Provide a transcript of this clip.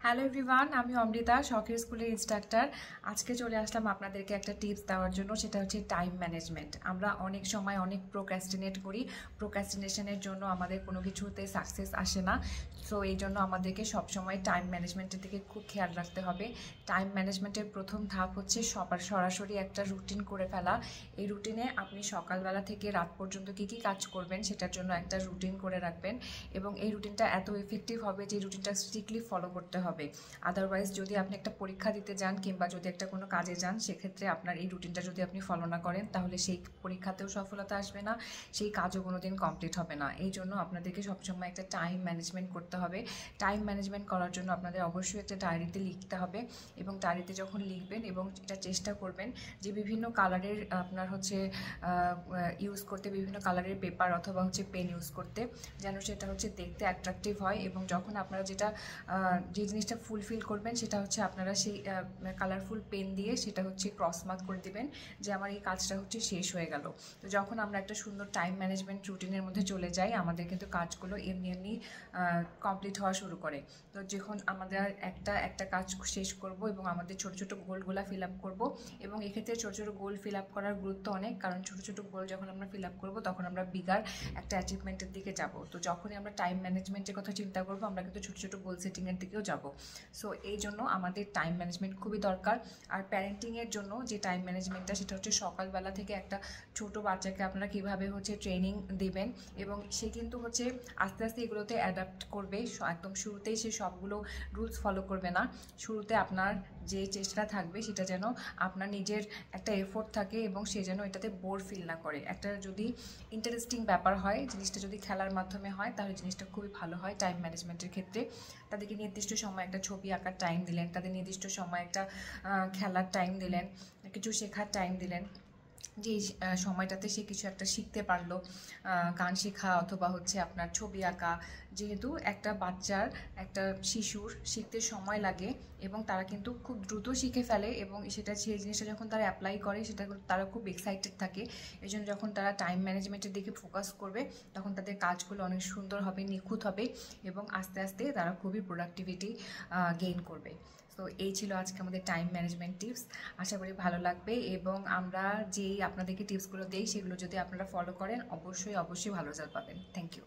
Hello everyone, আমি অমৃতা, শখের স্কুলের ইনস্ট্রাক্টর। আজকে চলে আসলাম আপনাদেরকে একটা টিপস দেওয়ার জন্য, সেটা হচ্ছে টাইম ম্যানেজমেন্ট। আমরা অনেক সময় অনেক প্রোক্রাস্টিনেট করি। প্রোক্রাস্টিনেশনের জন্য আমাদের কোনো কিছুতে সাকসেস আসে না। সো এই জন্য আমাদেরকে সবসময় টাইম ম্যানেজমেন্টের দিকে খুব খেয়াল রাখতে হবে। টাইম ম্যানেজমেন্টের প্রথম ধাপ হচ্ছে সরাসরি একটা রুটিন করে ফেলা। এই রুটিনে আপনি সকালবেলা থেকে রাত পর্যন্ত কী কী কাজ করবেন সেটার জন্য একটা রুটিন করে রাখবেন, এবং এই রুটিনটা এত এফেক্টিভ হবে যে রুটিনটা স্ট্রিক্টলি ফলো করতে হবে। আদারওয়াইজ যদি আপনি একটা পরীক্ষা দিতে যান কিংবা যদি একটা কোনো কাজে যান, সেক্ষেত্রে আপনার এই রুটিনটা যদি আপনি ফলো না করেন, তাহলে সেই পরীক্ষাতেও সফলতা আসবে না, সেই কাজও কোনো দিন কমপ্লিট হবে না। এই জন্য আপনাদেরকে সবসময় একটা টাইম ম্যানেজমেন্ট করতে হবে। টাইম ম্যানেজমেন্ট করার জন্য আপনাদের অবশ্যই একটা ডায়েরিতে লিখতে হবে, এবং ডায়েরিতে যখন লিখবেন এবং এটা চেষ্টা করবেন যে বিভিন্ন কালারের আপনার হচ্ছে ইউজ করতে, বিভিন্ন কালারের পেপার অথবা হচ্ছে পেন ইউজ করতে, যেন সেটা হচ্ছে দেখতে অ্যাট্রাকটিভ হয়। এবং যখন আপনারা যে জিনিসটা ফুলফিল করবেন, সেটা হচ্ছে আপনারা সেই কালারফুল পেন দিয়ে সেটা হচ্ছে ক্রস মার্ক করে দেবেন যে আমার এই কাজটা হচ্ছে শেষ হয়ে গেল। তো যখন আমরা একটা সুন্দর টাইম ম্যানেজমেন্ট রুটিনের মধ্যে চলে যাই, আমাদের কিন্তু কাজগুলো এমনি কমপ্লিট হওয়া শুরু করে। তো যখন আমরা একটা কাজ শেষ করব এবং আমাদের ছোট ছোট গোলগুলো ফিল আপ করবো, এবং এক্ষেত্রে ছোট ছোট গোল ফিল আপ করার গুরুত্ব অনেক, কারণ ছোট ছোট গোল যখন আমরা ফিল আপ করবো তখন আমরা বিগার একটা অ্যাচিভমেন্টের দিকে যাব। তো যখনই আমরা টাইম ম্যানেজমেন্টের কথা চিন্তা করবো, আমরা কিন্তু ছোট ছোট গোল সেটিংয়ের দিকেও যাব। সো এই জন্য আমাদের টাইম ম্যানেজমেন্ট খুবই দরকার। আর প্যারেন্টিংয়ের জন্য যে টাইম ম্যানেজমেন্টটা, সেটা হচ্ছে সকালবেলা থেকে একটা ছোট বাচ্চাকে আপনারা কীভাবে হচ্ছে ট্রেনিং দেবেন, এবং সে কিন্তু হচ্ছে আস্তে আস্তে এগুলোতে অ্যাডাপ্ট করবে। একদম শুরুতেই সে সবগুলো রুলস ফলো করবে না। শুরুতে আপনার যে চেষ্টা থাকবে সেটা যেন আপনার নিজের একটা এফোর্ট থাকে, এবং সে যেন এটাতে বোর ফিল না করে। একটা যদি ইন্টারেস্টিং ব্যাপার হয়, জিনিসটা যদি খেলার মাধ্যমে হয়, তাহলে জিনিসটা খুবই ভালো হয় টাইম ম্যানেজমেন্টের ক্ষেত্রে। তাদেরকে নির্দিষ্ট সময় একটা ছবি আঁকার টাইম দিলেন, তাদের নির্দিষ্ট সময় একটা খেলার টাইম দিলেন, কিছু শেখার টাইম দিলেন, যে সময়টাতে সে কিছু একটা শিখতে পারলো, গান শেখা অথবা হচ্ছে আপনার ছবি আঁকা। যেহেতু একটা বাচ্চার, একটা শিশুর শিখতে সময় লাগে, এবং তারা কিন্তু খুব দ্রুত শিখে ফেলে, এবং সেই জিনিসটা যখন তারা অ্যাপ্লাই করে, সেটা তারা খুব এক্সাইটেড থাকে। এই জন্য যখন তারা টাইম ম্যানেজমেন্টের দিকে ফোকাস করবে, তখন তাদের কাজগুলো অনেক সুন্দর হবে, নিখুঁত হবে, এবং আস্তে আস্তে তারা খুবই প্রোডাক্টিভিটি গেইন করবে। তো এই ছিল আজকে আমাদের টাইম ম্যানেজমেন্ট টিপস। আশা করি ভালো লাগবে, এবং আমরা যেই আপনাদেরকে টিপসগুলো দেই, সেগুলো যদি আপনারা ফলো করেন, অবশ্যই ভালো রেজাল্ট পাবেন। Thank you.